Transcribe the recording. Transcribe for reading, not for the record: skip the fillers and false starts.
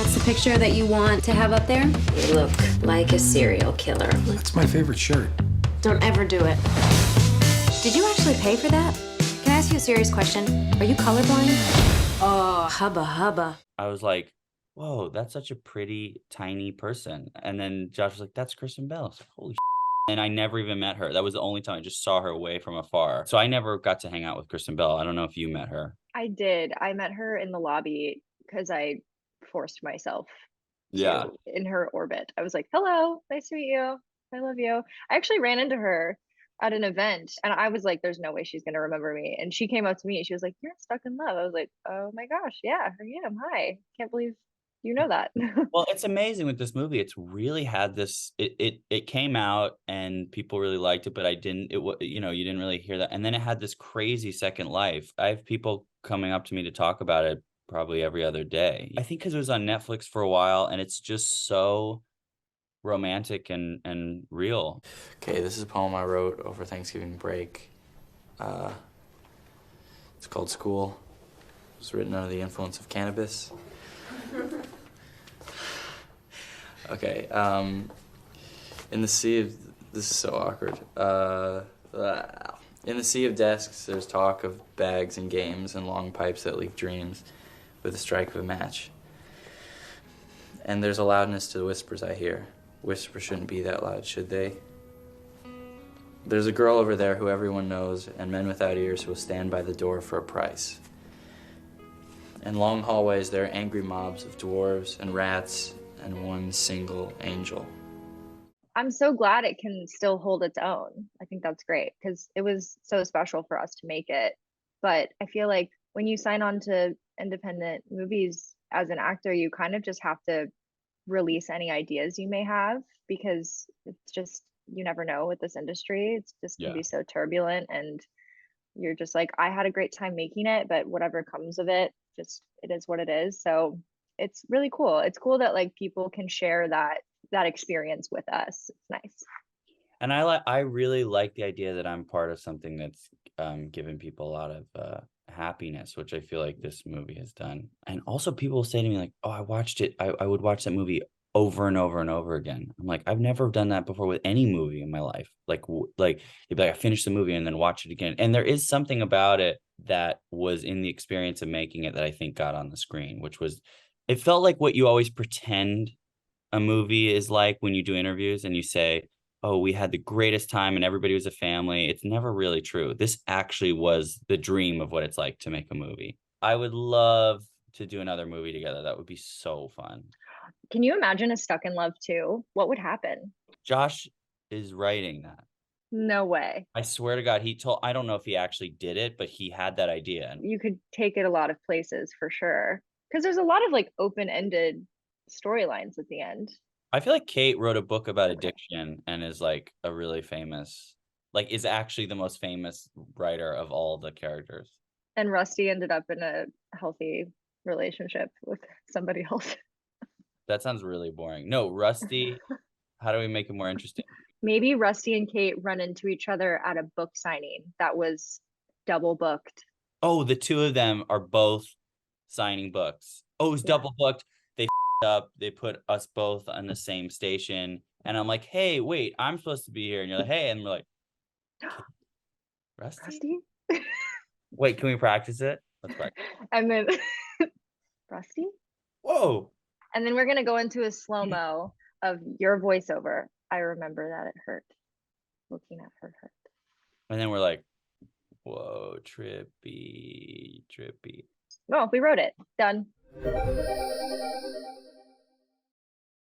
That's the picture that you want to have up there? You look like a serial killer. That's my favorite shirt. Don't ever do it. Did you actually pay for that? Can I ask you a serious question? Are you colorblind? Oh, hubba hubba. I was like, whoa, that's such a pretty, tiny person. And then Josh was like, that's Kristen Bell. I was like, holy shit. And I never even met her. That was the only time I just saw her away from afar. So I never got to hang out with Kristen Bell. I don't know if you met her. I did. I met her in the lobby because I forced myself to in her orbit. I was like, hello, nice to meet you. I love you. I actually ran into her at an event and I was like, there's no way she's going to remember me. And she came up to me and she was like, you're stuck in love. I was like, oh my gosh. Yeah, I am. Hi. Can't believe you know that. Well, it's amazing with this movie. It's really had this, it came out and people really liked it, but you didn't really hear that. And then it had this crazy second life. I have people coming up to me to talk about it probably every other day. I think because it was on Netflix for a while and it's just so romantic and real. Okay, this is a poem I wrote over Thanksgiving break. It's called School. It was written under the influence of cannabis. Okay, in the sea of, this is so awkward. In the sea of desks, there's talk of bags and games and long pipes that leak dreams with the strike of a match. And there's a loudness to the whispers I hear. Whispers shouldn't be that loud, should they? There's a girl over there who everyone knows, and men without ears who will stand by the door for a price. In long hallways, there are angry mobs of dwarves and rats and one single angel. I'm so glad it can still hold its own. I think that's great because it was so special for us to make it. But I feel like when you sign on to independent movies as an actor, you kind of just have to release any ideas you may have because it's just, you never know with this industry. It's just can be so turbulent and you're just like, I had a great time making it, but whatever comes of it, just it is what it is. So it's really cool. It's cool that like people can share that experience with us. It's nice. And I really like the idea that I'm part of something that's given people a lot of happiness, which I feel like this movie has done. And also people say to me like, oh, I watched it. I would watch that movie over and over and over again. I'm like, I've never done that before with any movie in my life. Like you'd be like, I finished the movie and then watch it again. And there is something about it that was in the experience of making it that I think got on the screen, which was, it felt like what you always pretend a movie is like when you do interviews and you say, oh, we had the greatest time and everybody was a family. It's never really true. This actually was the dream of what it's like to make a movie. I would love to do another movie together. That would be so fun. Can you imagine a Stuck in Love 2? What would happen? Josh is writing that. No way. I swear to God, I don't know if he actually did it, but he had that idea. You could take it a lot of places for sure. Because there's a lot of like open-ended storylines at the end. I feel like Kate wrote a book about addiction and is like a really famous, like is actually the most famous writer of all the characters. And Rusty ended up in a healthy relationship with somebody else. That sounds really boring. No, Rusty, how do we make it more interesting? Maybe Rusty and Kate run into each other at a book signing that was double booked. Oh, the two of them are both signing books. Oh, it was double booked. They up. They put us both on the same station. And I'm like, hey, wait, I'm supposed to be here. And you're like, hey. And we're like, Rusty? Wait, can we practice it? Let's practice. And then, Rusty? Whoa. And then we're going to go into a slow-mo of your voiceover. I remember that it hurt. Looking at her hurt. And then we're like, whoa, trippy. Oh, we wrote it. Done.